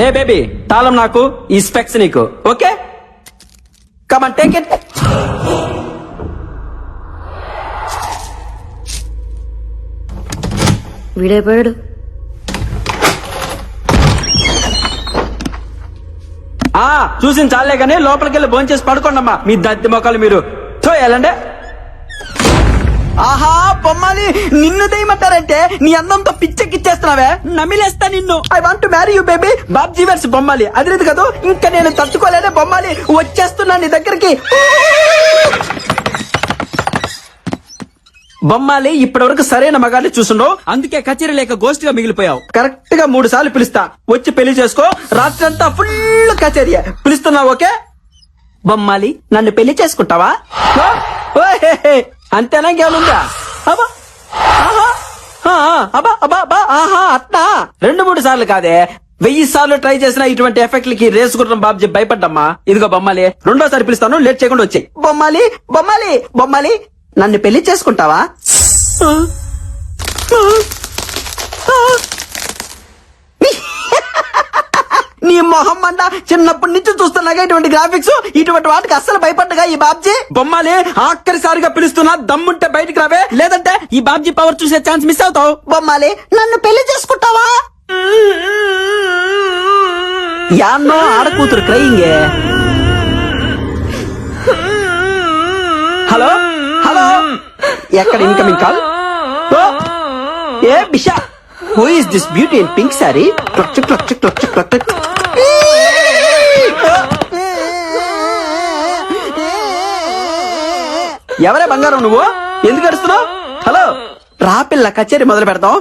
ఏ baby, తాళం నాకు, ఈ స్పెక్స్ నీకు. Okay, come on take it. వీడైపోయాడు. చూసిన చాలే కానీ లోపలికి వెళ్ళి భోంచేసి పడుకోండమ్మా. మీ దత్తి మొక్కలు మీరు వెళ్ళండి. ఆహా బొమ్మాలి, నిన్ను దయమంటారంటే నీ అందంతో పిచ్చెక్కిచ్చేస్తున్నావే, నమిలేస్తా నిన్ను. I want to marry you baby. Babji వర్స్ బొమ్మాలి, అది లేదు కదా. ఇంకా నేను తట్టుకోలేనే బొమ్మాలి, వచ్చేస్తున్నా నీ దగ్గరికి. బొమ్మాలి, ఇప్పటి వరకు సరైన మగాన్ని చూసుండవు, అందుకే కచేరీ లేక గోస్ట్ గా మిగిలిపోయావు. కరెక్ట్ గా 3 సార్లు పిలుస్తా, వచ్చి పెళ్లి చేసుకో. రాత్రి అంతా ఫుల్ కచేరీ. పిలుస్తున్నావు ఓకే? బొమ్మాలి, నన్ను పెళ్లి చేసుకుంటావా? అంతేనా, ఇంకేముందా? అబ్బా అబ్బా అబ్బా అబ్బా, ఆహా అట్నా 2-3 సార్లు కాదే, 1000 సార్లు ట్రై చేసిన ఇటువంటి ఎఫెక్ట్లకి రేసు గుర్రం బాబ్జీ భయపడ్డమ్మా. ఇదిగో బొమ్మాలి, 2వ సారి పిలుస్తాను, లేట్ చేయకుండా వచ్చాయి. బొమ్మాలి బొమ్మాలి బొమ్మాలి, నన్ను పెళ్లి చేసుకుంటావా? నీ మొహం అంట, చిన్నప్పటి నుంచి చూస్తున్నాగా ఇటువంటి గ్రాఫిక్స్, ఇటువంటి వాటికి అస్సలు భయపడ్డగా ఈ బాబ్జీ. బొమ్మాలి, ఆఖరిసారిగా పిలుస్తున్నా, దమ్ముంటే బయటికి రావే, లేదంటే ఈ బాబ్జీ పవర్ చూసే ఛాన్స్ మిస్ అవుతావు. బొమ్మాలి, నన్ను పెళ్లి చేసుకుంటావా? యాన్నో ఆడకూతురు క్రయింగే. హలో హలో, ఎక్కడ incoming call? A Bisha, who is this beauty in pink sorry? Clutch clutch clutch clutch. ఎవరే బంగారం నువ్వు, ఎందుకు అడుస్తున్నావు? హలో రా పిల్ల, కచేరీ మొదలు పెడతాం.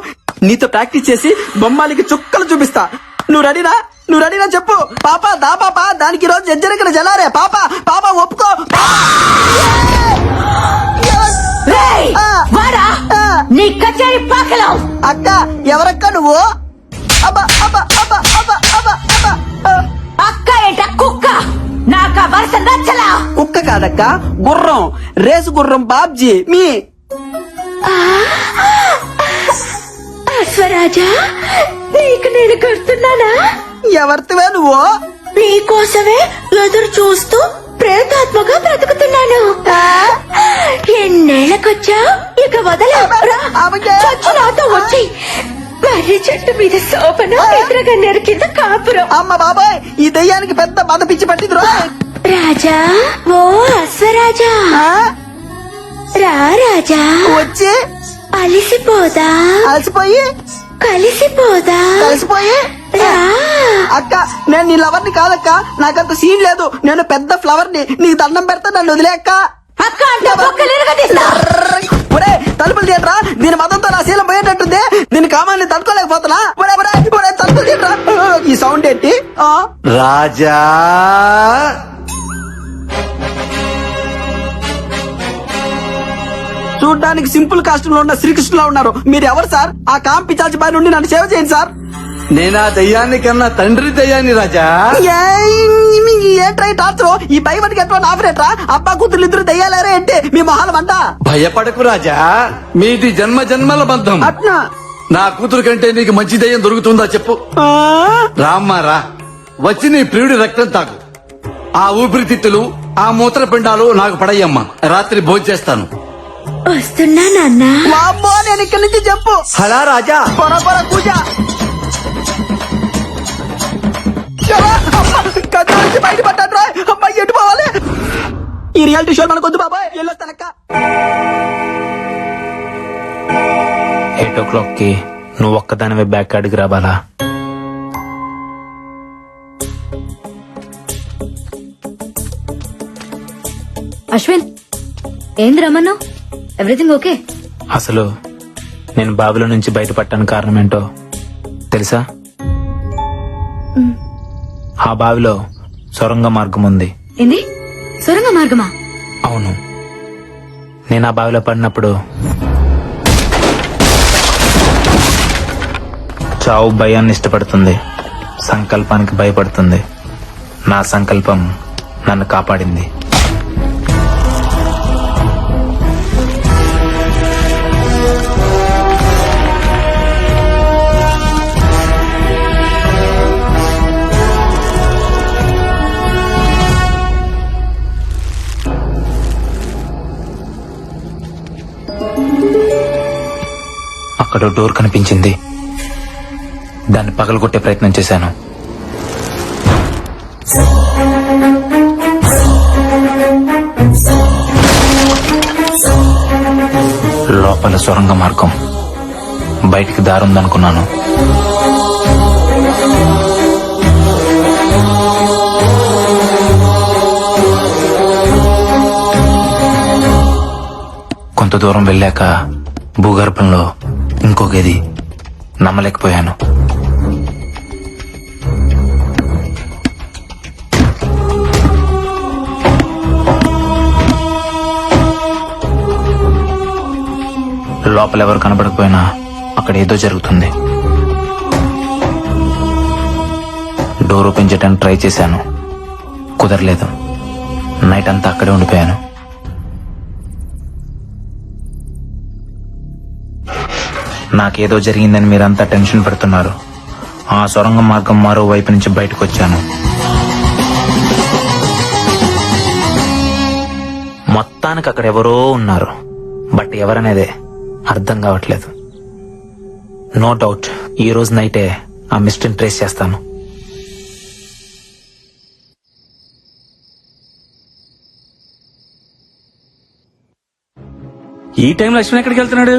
నీతో ప్రాక్టీస్ చేసి బొమ్మాలికి చుక్కలు చూపిస్తా. నువ్వు రెడీనా? నువ్వు రెడీనా చెప్పు. పాపా దా పాపా, దానికి రోజు జజ్జరికలు జలారే. పాపా పాపా ఒప్పుకో. నీ కచేరీ పాకలో. అక్క ఎవరక్క నువ్వు? అబ్బా అబ్బా అబ్బా అబ్బా అబ్బా అబ్బా. అక్క ఏంట కుక్క? నాకా వరుస నచ్చలా. కుక్క కాదక్క, గుర్రం, రేసు గుర్రం బాబ్జీ. మీ అశ్వరాజా, నీకు నేను కడుతున్నానా? ఎవరివే నువ్వు? నీకోసమే ఎదురు చూస్తూ ప్రేతాత్మగా బ్రతుకుతున్నాను. ఎన్నేళ్ళకొచ్చా, ఇక వదలా. చచ్చు నాతో వచ్చి మర్రి చెట్టు మీద సోపను, ఎదురుగా నెరికింద కాపురం. అమ్మ బాబాయ్, ఈ దయ్యానికి పెద్ద బాధ పిచ్చి పట్టింది. రాజా, ఓ అశ్వరాజా, రా రాజా, వచ్చి అలిసిపోదా? అలసిపోయి కలిసిపోదా? కలిసిపోయి. అక్క, నేను నీ లవర్ ని కాదక్క, నాకంత సీన్ లేదు. నేను పెద్ద ఫ్లవర్ ని, నీకు దండం పెడతా, నన్ను వదిలే అక్క. అక్క అంటే తలుపులు తీయట్రా, దీని మతంతో నా శీలం పోయేటట్టుంది. దీని కామాన్ని తట్టుకోలేకపోతున్నా. తలుపులు తీయట్రా. ఈ సౌండ్ ఏంటి? రాజా, చూడ్డానికి సింపుల్ కాస్ట్యూమ్ లో ఉన్న శ్రీకృష్ణులా ఉన్నారు. మీరు ఎవరు సార్? ఆ కాంపి చాచి బారి నుండి నన్ను సేవ చేయండి సార్. నేనా దయ్యాన్ని కన్నా తండ్రి దయ్యాన్ని రాజా. ఏంట్రై టార్చర్? ఈ భయపడికి ఎట్లా ఆపరేట్రా? అబ్బా కూతురు ఇద్దరు దయ్యాలేరే అంటే మీ మొహాలం అంట. భయపడకు రాజా, మీది జన్మ జన్మల బంధం. అట్నా? నా కూతురు కంటే నీకు మంచి దయ్యం దొరుకుతుందా చెప్పు. రామ్మా రా, వచ్చి నీ ప్రియుడి రక్తం తాగు. ఆ ఊపిరితిత్తులు, ఆ మూత్రపిండాలు నాకు పడయ్యమ్మా. రాత్రి భోంచేస్తాను. వస్తున్నా నాన్న. వామ్మో, నేను ఇక్కడి నుంచి చెప్పు. హలా రాజా, పొర పూజ. బయటపడ్డాడు రా. అమ్మాయి ఎటు పోవాలి? ఈ రియాలిటీ షో మనకొద్దు బాబాయ్, వెళ్ళొస్తానక్క. 8 o'clock కి నువ్వు ఒక్కదానివే బ్యాక్ అడిగి రావాలా? అశ్విన్, ఏంది రమ్మన్నావు? Everything okay? అసలు నేను బావిలో నుంచి బయటపడటానికి కారణం ఏంటో తెలుసా? ఆ బావిలో సొరంగ మార్గం ఉంది. ఏంది, సొరంగ మార్గమా? అవును, నేను ఆ బావిలో పడినప్పుడు చావు భయాన్ని ఇష్టపడుతుంది, సంకల్పానికి భయపడుతుంది. నా సంకల్పం నన్ను కాపాడింది. అక్కడో డోర్ కనిపించింది. దాన్ని పగలగొట్టే ప్రయత్నం చేశాను. లోపల సొరంగ మార్గం, బయటికి దారుందనుకున్నాను. కొంత దూరం వెళ్ళాక భూగర్భంలో ఇంకో గది. నమ్మలేకపోయాను. లోపల ఎవరు కనబడకపోయినా అక్కడ ఏదో జరుగుతుంది. డోర్ ఓపెన్ చేయడానికి ట్రై చేశాను, కుదరలేదు. నైట్ అంతా అక్కడే ఉండిపోయాను. నాకేదో జరిగిందని మీరంతా టెన్షన్ పెడుతున్నారు. ఆ సొరంగ మార్గం మరో వైపు నుంచి బయటకు వచ్చాను. మొత్తానికి అక్కడ ఎవరో ఉన్నారు, బట్ ఎవరనేదే అర్థం కావట్లేదు. నో డౌట్ ఈ రోజు నైటే ఆ మిస్టరీని ట్రేస్ చేస్తాను. ఈ టైం లక్ష్మణ్ ఎక్కడికి వెళ్తున్నాడు?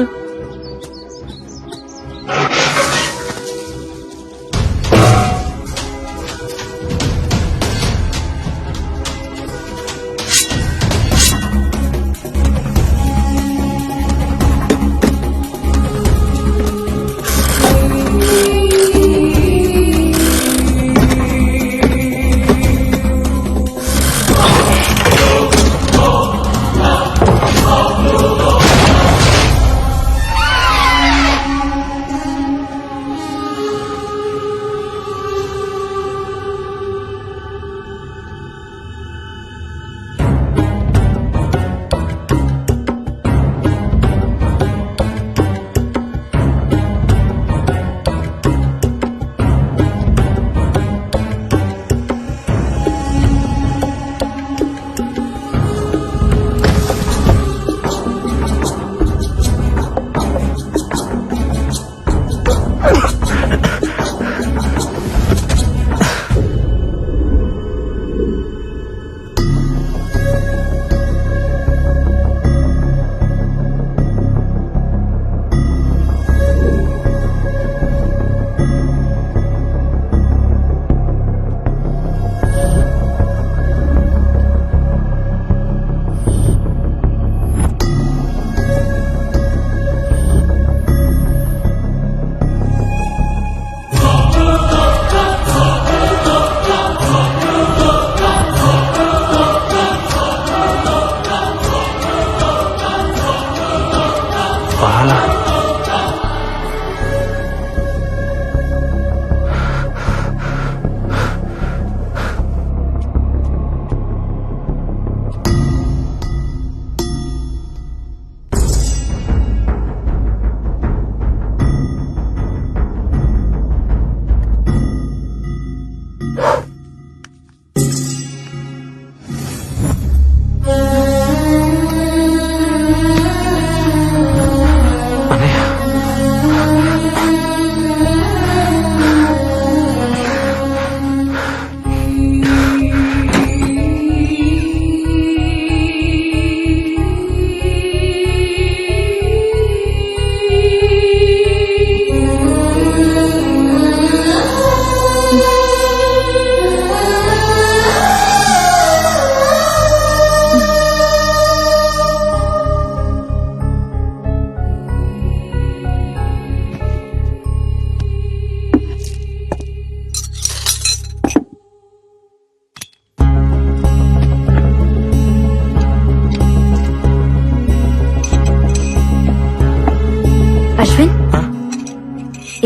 అశ్విన్,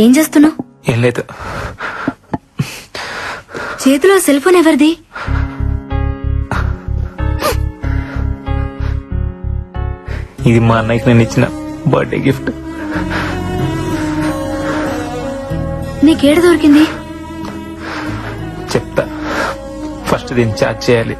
ఏం చేస్తున్నావు? ఏం లేదు. చేతిలో సెల్ ఫోన్ ఎవరిది? ఇది మా అన్నయ్యకి నేను ఇచ్చిన బర్త్డే గిఫ్ట్. నీకేడ దొరికింది? చెప్తా, ఫస్ట్ దీన్ని చార్జ్ చేయాలి.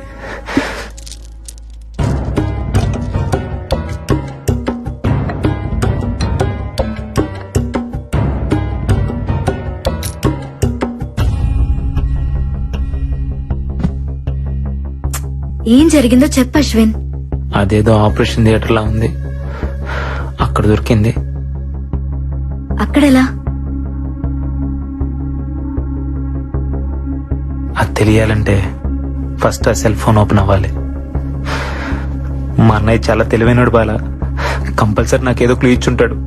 ఏం జరిగిందో చెప్పు అశ్విన్. అదేదో ఆపరేషన్ థియేటర్ లా ఉంది, అక్కడ దొరికింది. అక్కడెలా? అది తెలియాలంటే ఫస్ట్ ఆ సెల్ ఫోన్ ఓపెన్ అవ్వాలి. మా అన్నయ్య చాలా తెలివైనడు బాల, కంపల్సరీ నాకేదో క్లూ ఇచ్చుంటాడు.